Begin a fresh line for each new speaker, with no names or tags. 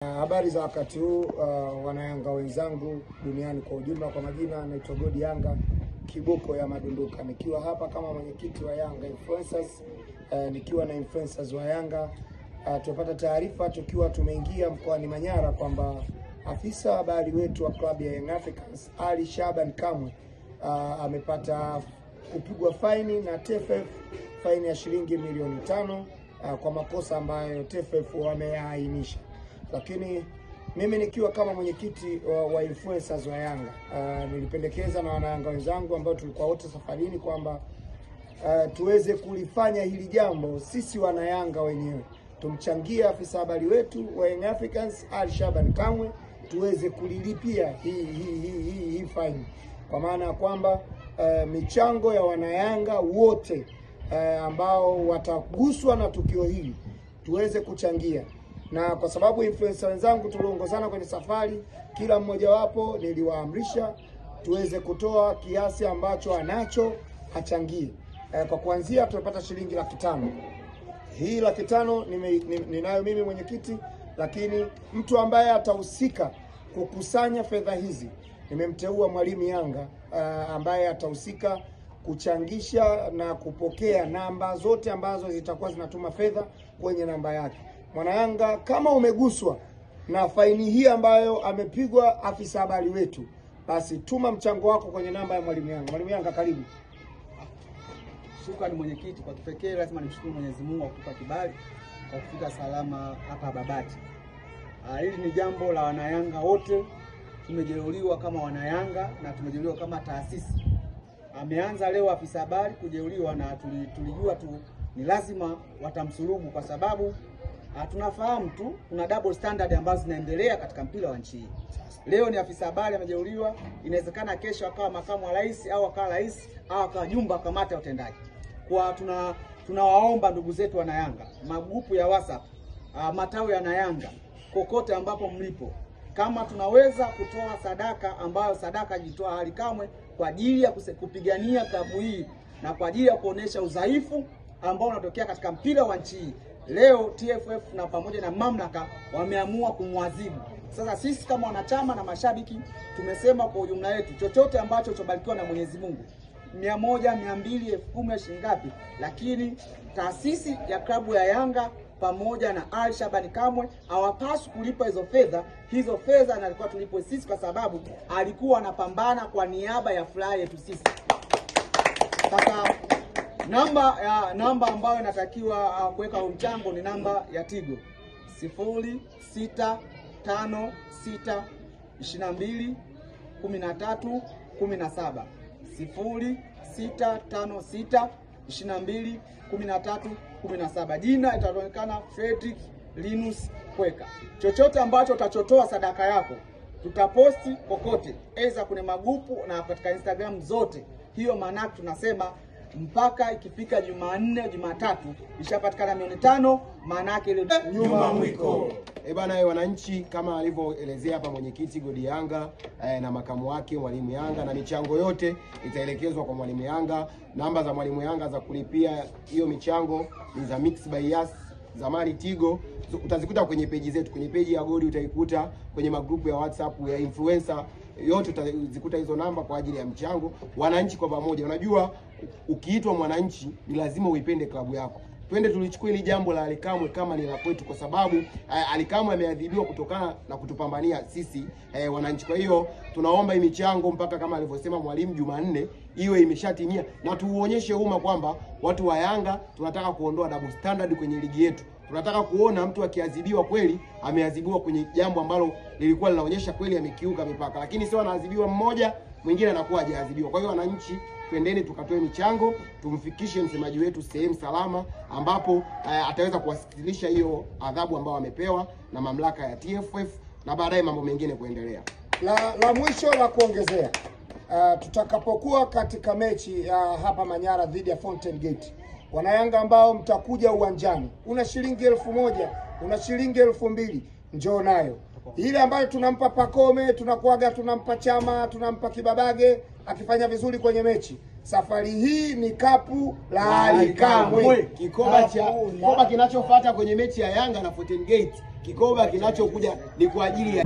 Habari za wakati huu, wanayanga wenzangu duniani kwa ujumla. Kwa majina naitwa Godi Yanga Kiboko ya Madunduka, nikiwa hapa kama mwenyekiti wa Yanga Influencers, nikiwa na influencers wa Yanga. Tupata taarifa tukiwa tumeingia mkoani Manyara kwamba afisa habari wetu wa klabu ya Young Africans Ali Shaban Kamwe amepata kupigwa faini na TFF, faini ya shilingi milioni 5 kwa makosa ambayo TFF wameainisha. Lakini mimi nikiwa kama mwenyekiti wa influencers wa Yanga, nilipendekeza na wanayanga wenzangu ambao tulikuwa wote safarini kwamba tuweze kulifanya hili jambo sisi wanayanga wenyewe. Tumchangie afisa habari wetu wa Young Africans Ali Shaban Kamwe tuweze kulilipia hii fine, kwa maana ya kwamba michango ya wanayanga wote ambao wataguswa na tukio hili tuweze kuchangia. Na kwa sababu influencer wenzangu tuliongozana kwenye safari, kila mmoja wapo niliwaamrisha tuweze kutoa kiasi ambacho anacho achangie. Kwa kuanzia tumepata shilingi 500,000. Hii 500,000 ninayo mimi mwenyekiti, lakini mtu ambaye atahusika kukusanya fedha hizi nimemteua Mwalimu Yanga, ambaye atahusika kuchangisha na kupokea namba zote ambazo zitakuwa zinatuma fedha kwenye namba yake. Mwana Yanga, kama umeguswa na faini hii ambayo amepigwa afisa habari wetu, basi tuma mchango wako kwenye namba ya Mwalimu Yanga. Mwalimu Yanga, karibu.
Shukrani mwenyekiti. Kwa kipekee lazima nimshukuru Mwenyezi Mungu kwa kutupa kibali kwa kufika salama hapa Babati. Hili ni jambo la wanayanga wote, tumejeruhiwa kama wanayanga na tumejeruhiwa kama taasisi. Ameanza leo afisa habari kujeruhiwa na tulijua tu ni lazima watamsulubu, kwa sababu tunafahamu tu kuna double standard ambazo zinaendelea katika mpira wa nchi hii. Leo ni afisa habari amejeruhiwa, inawezekana kesho akawa makamu wa rais au akawa rais au akawa jumba kamati ya utendaji. Kwa tunawaomba ndugu zetu wana Yanga, magrupu ya WhatsApp, matawi ya Yanga, kokote ambapo mlipo, kama tunaweza kutoa sadaka ambayo sadaka jitoa Ali Kamwe kwa ajili ya kupigania klabu hii na kwa ajili ya kuonesha udhaifu ambao unatokea katika mpira wa nchi hii. Leo TFF na pamoja na mamlaka wameamua kumwadhibu. Sasa sisi kama wanachama na mashabiki tumesema kwa ujumla wetu, chochote ambacho tubarikiwa na Mwenyezi Mungu, 100, 200, 10,000 shilingi ngapi, lakini taasisi ya klabu ya Yanga pamoja na Ali Shaban Kamwe hawapaswi kulipa hizo fedha. Hizo fedha analikuwa tulipo sisi, kwa sababu alikuwa anapambana kwa niaba ya furaha yetu sisi. Sasa namba ambayo inatakiwa kuweka mchango ni namba ya Tigo 0656221317 0656221317. Jina itaonekana Fredrick Linus Kweka. Chochote ambacho utachotoa sadaka yako tutaposti kokote, aidha kwenye magrupu na katika Instagram zote. Hiyo maana tunasema mpaka ikifika Jumanne, Jumatatu ishapatikana milioni 5, maana yake ile
nyuma mwiko. Bana, wananchi, kama alivyoelezea hapa mwenyekiti Godi Yanga na makamu wake Mwalimu Yanga, na michango yote itaelekezwa kwa Mwalimu Yanga. Namba za Mwalimu Yanga za kulipia hiyo michango ni za Mix by Yas, zamani Tigo. Utazikuta kwenye peji zetu, kwenye peji ya Godi utaikuta, kwenye magrupu ya WhatsApp ya influencer yote utazikuta hizo namba kwa ajili ya mchango. Wananchi kwa pamoja, unajua ukiitwa mwananchi ni lazima uipende klabu yako. Twende tulichukue hili jambo la Ali Kamwe kama ni la kwetu, kwa sababu Ali Kamwe ameadhibiwa kutokana na kutupambania sisi wananchi. Kwa hiyo tunaomba hii michango mpaka kama alivyosema mwalimu Jumanne iwe imeshatimia, na tuuonyeshe umma kwamba watu wa Yanga tunataka kuondoa double standard kwenye ligi yetu. Tunataka kuona mtu akiadhibiwa kweli ameadhibiwa kwenye jambo ambalo lilikuwa linaonyesha kweli amekiuka mipaka, lakini sio anaadhibiwa mmoja mwingine anakuwa hajaadhibiwa. Kwa hiyo wananchi, twendeni tukatoe michango, tumfikishe msemaji wetu sehemu salama ambapo ataweza kuwasilisha hiyo adhabu ambayo amepewa na mamlaka ya TFF, na baadaye mambo mengine kuendelea.
La mwisho la kuongezea, tutakapokuwa katika mechi hapa Manyara dhidi ya Fountain Gate, wanayanga ambao mtakuja uwanjani, una shilingi 1,000, una shilingi 2,000, njoo nayo. Ile ambayo tunampa Pakome, tunakuaga tunampa Chama, tunampa Kibabage akifanya vizuri kwenye mechi. Safari hii ni kapu la Ali Kamwe.
Kikoba kinachofuata kwenye mechi ya Yanga na Fountain Gate Kikoba kinachokuja ni kwa ajili ya